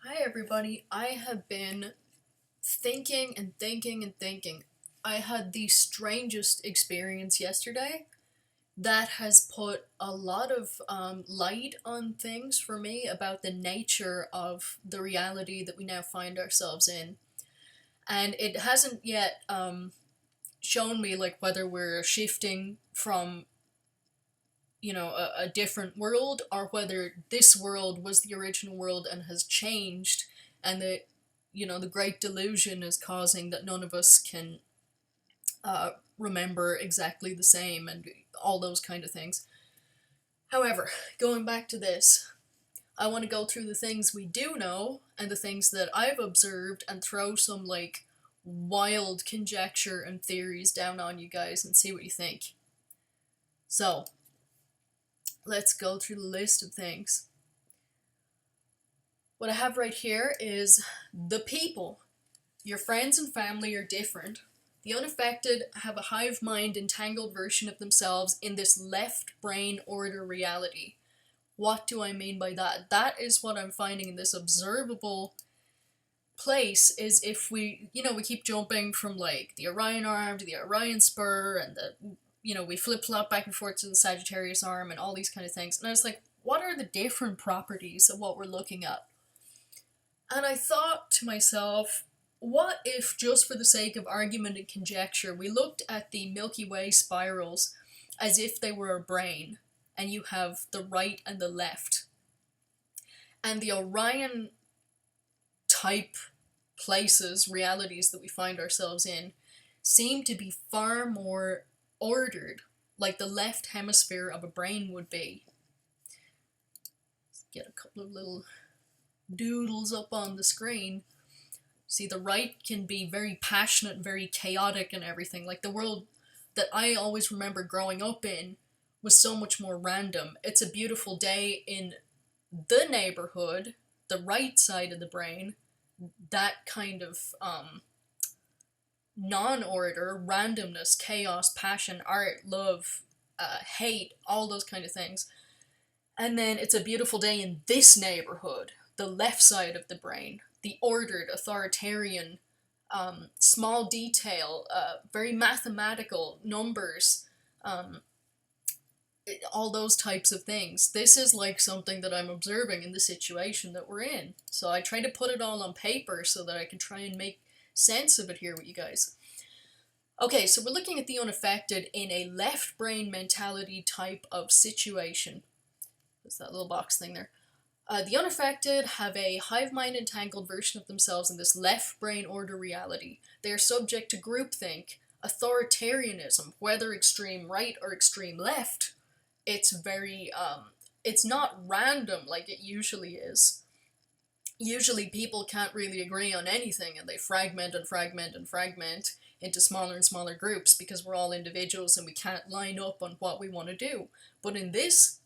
Hi everybody, I have been thinking and thinking and thinking. I had the strangest experience yesterday that has put a lot of light on things for me about the nature of the reality that we now find ourselves in. And it hasn't yet shown me like whether we're shifting from a different world, or whether this world was the original world and has changed, and that the great delusion is causing that none of us can remember exactly the same and all those kind of things. However, going back to this, I want to go through the things we do know and the things that I've observed and throw some like wild conjecture and theories down on you guys and see what you think. So, let's go through the list of things. What I have right here is the people. Your friends and family are different. The unaffected have a hive mind entangled version of themselves in this left brain order reality. What do I mean by that? That is what I'm finding in this observable place, is if we keep jumping from like the Orion arm to the Orion spur, and we flip-flop back and forth to the Sagittarius arm and all these kind of things. And I was like, what are the different properties of what we're looking at? And I thought to myself, what if, just for the sake of argument and conjecture, we looked at the Milky Way spirals as if they were a brain, and you have the right and the left. And the Orion type places, realities that we find ourselves in, seem to be far more ordered, like the left hemisphere of a brain would be. Let's get a couple of little doodles up on the screen. See, the right can be very passionate, very chaotic and everything. Like the world that I always remember growing up in was so much more random. It's a beautiful day in the neighborhood, the right side of the brain, that kind of non-order, randomness, chaos, passion, art, love, hate, all those kind of things. And then it's a beautiful day in this neighborhood, the left side of the brain, the ordered, authoritarian, small detail, very mathematical, numbers, all those types of things. This is like something that I'm observing in the situation that we're in. So I try to put it all on paper so that I can try and make sense of it here with you guys. Okay, so we're looking at the unaffected in a left brain mentality type of situation. There's that little box thing there. The unaffected have a hive mind entangled version of themselves in this left brain order reality. They are subject to groupthink, authoritarianism, whether extreme right or extreme left. It's not random like it usually is. Usually people can't really agree on anything, and they fragment and fragment and fragment into smaller and smaller groups because we're all individuals and we can't line up on what we want to do. But in this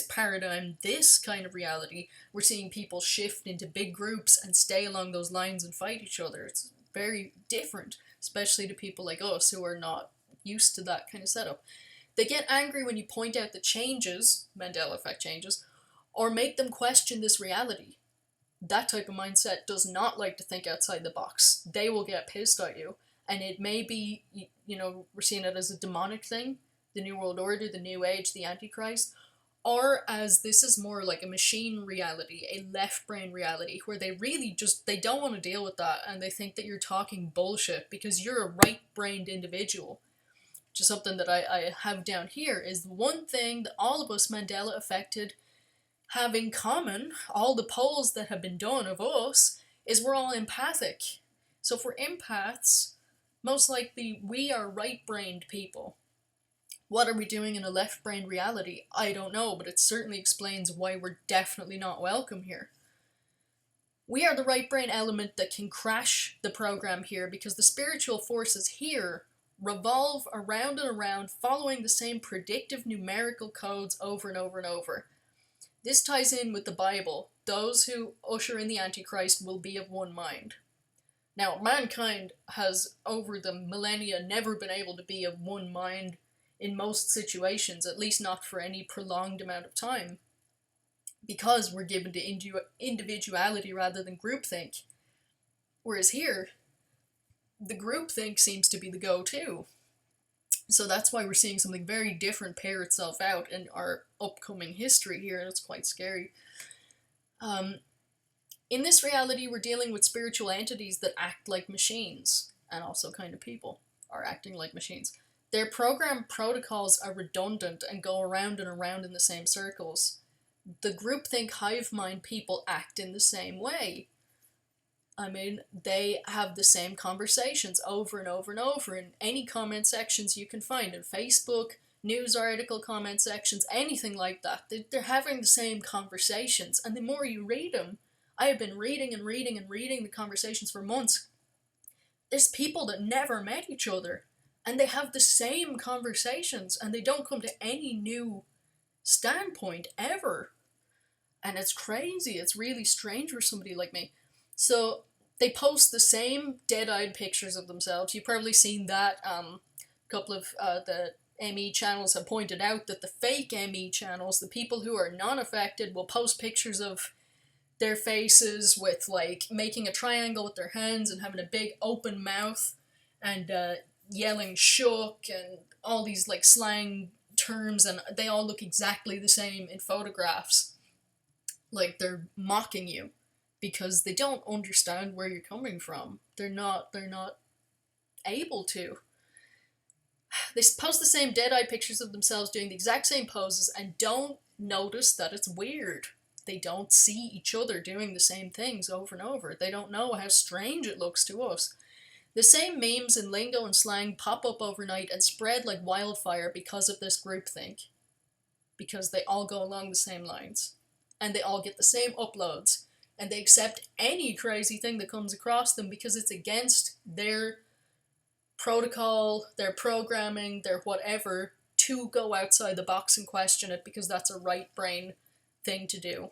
paradigm, this kind of reality, we're seeing people shift into big groups and stay along those lines and fight each other. It's very different, especially to people like us who are not used to that kind of setup. They get angry when you point out the changes, Mandela effect changes, or make them question this reality. That type of mindset does not like to think outside the box. They will get pissed at you, and it may be, we're seeing it as a demonic thing, the New World Order, the New Age, the Antichrist, or as this is more like a machine reality, a left brain reality, where they really they don't want to deal with that, and they think that you're talking bullshit because you're a right-brained individual. Just something that I have down here is one thing that all of us Mandela affected have in common, all the polls that have been done of us, is we're all empathic. So if we're empaths, most likely we are right-brained people. What are we doing in a left-brained reality? I don't know, but it certainly explains why we're definitely not welcome here. We are the right brain element that can crash the program here because the spiritual forces here revolve around and around, following the same predictive numerical codes over and over and over. This ties in with the Bible. Those who usher in the Antichrist will be of one mind. Now, mankind has, over the millennia, never been able to be of one mind in most situations, at least not for any prolonged amount of time. because we're given to individuality rather than groupthink. Whereas here, the groupthink seems to be the go-to. So that's why we're seeing something very different pair itself out in our upcoming history here, and it's quite scary. In this reality, we're dealing with spiritual entities that act like machines, and also kind of people are acting like machines. Their program protocols are redundant and go around and around in the same circles. The groupthink hive mind people act in the same way. I mean, they have the same conversations over and over and over in any comment sections you can find in Facebook, news article comment sections, anything like that. They're having the same conversations, and the more you read them, I have been reading and reading and reading the conversations for months. There's people that never met each other, and they have the same conversations, and they don't come to any new standpoint ever. And it's crazy. It's really strange for somebody like me. So they post the same dead-eyed pictures of themselves. You've probably seen that. A couple of the ME channels have pointed out that the fake ME channels, the people who are non-affected, will post pictures of their faces with, like, making a triangle with their hands and having a big open mouth and yelling shook and all these, like, slang terms, and they all look exactly the same in photographs. Like, they're mocking you because they don't understand where you're coming from. They're not able to. They post the same dead-eyed pictures of themselves doing the exact same poses and don't notice that it's weird. They don't see each other doing the same things over and over. They don't know how strange it looks to us. The same memes and lingo and slang pop up overnight and spread like wildfire because of this groupthink. Because they all go along the same lines. And they all get the same uploads. And they accept any crazy thing that comes across them because it's against their protocol, their programming, their whatever, to go outside the box and question it because that's a right brain thing to do.